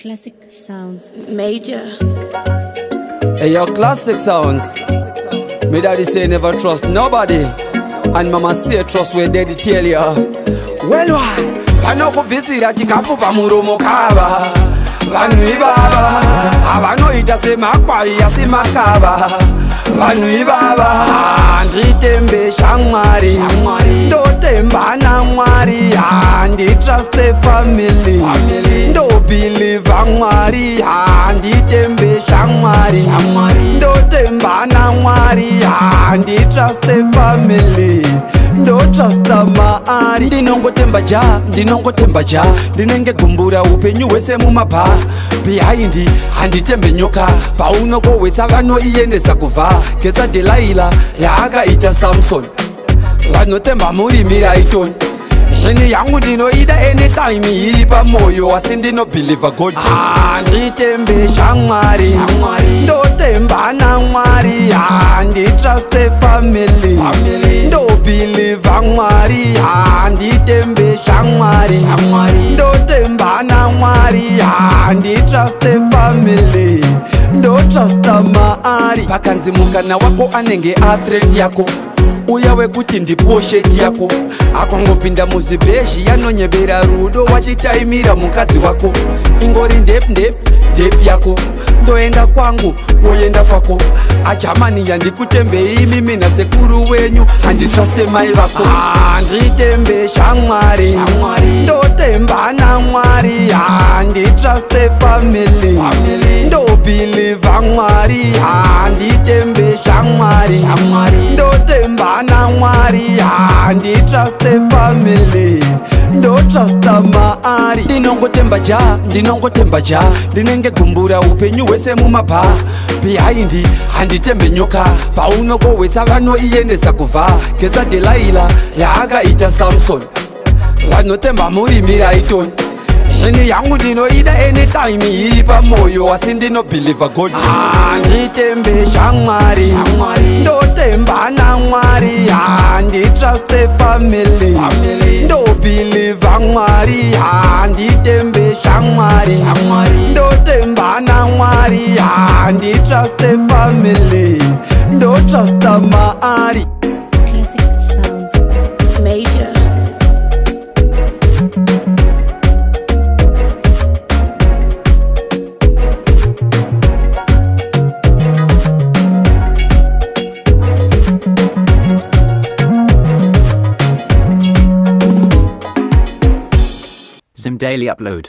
Classic sounds major. Hey yo, classic sounds. Me daddy say never trust nobody, and mama say trust where daddy tell ya. Well, why? Panokuvisira chikafu pamuromo kava. Vanhu ivava avanoita semakwai asi makava. Vanhu ivava nditembe shamwari, ndotemba naMwari, handitruste family, ndobelieve Mwari, handitembe shamwari, ndotemba naMwari, handitruste family, ndotrusta Mwari. Ndinongotemba ja ndinenge gumbura upenyu wese mumabha. Behind handitembe nyoka, paunokowesa vanoiendesa kuva. Getsa Delilah yaakaita Samson, vanotemba muri Miraitoni. Zvini yangu ndinoida anytime iri pamoyo, asi ndinobelieve God. Handitembe shamwari, ndotemba naMwari, handitruste family, ndobelieve Mwari, handitembe shamwari, ndotemba naMwari, handitruste family, ndotrusta Mwari. Pakanzi mukana wako anenge athreat yako, uya wekuti ndiposheti yako, akongopinda muzibhezhi yanonyebera rudo, wachitaimira mukadzi wako. Ingori ndep yako, ndoenda kwangu woenda kwako. Ajamani yandikutembei mimi na sekuru wenyu, handitruste mai vako. Handitembe shamwari, ndotemba naMwari, handitruste family, ndobelieve Mwari, handitembe shamwari, ndotemba naMwari, handitruste family, ndotrusta Mwari. Ndinongotemba ja ndinenge gumbura upenyu wese mumabha. Behind handitembe nyoka, paunokowesa vanoiendesa kuva. Getsa Delilah yaakaita Samson, vanotemba muri Miraitoni. Zvini yangu ndinoida anytime iri pamoyo, asi ndinobelieve God. Handitembe shamwari, ndotemba naMwari, handitruste family, ndobelieve Mwari, handitembe shamwari, ndotemba naMwari, handitruste family, ndotrusta Mwari. Classic sounds major. Zim Daily Upload.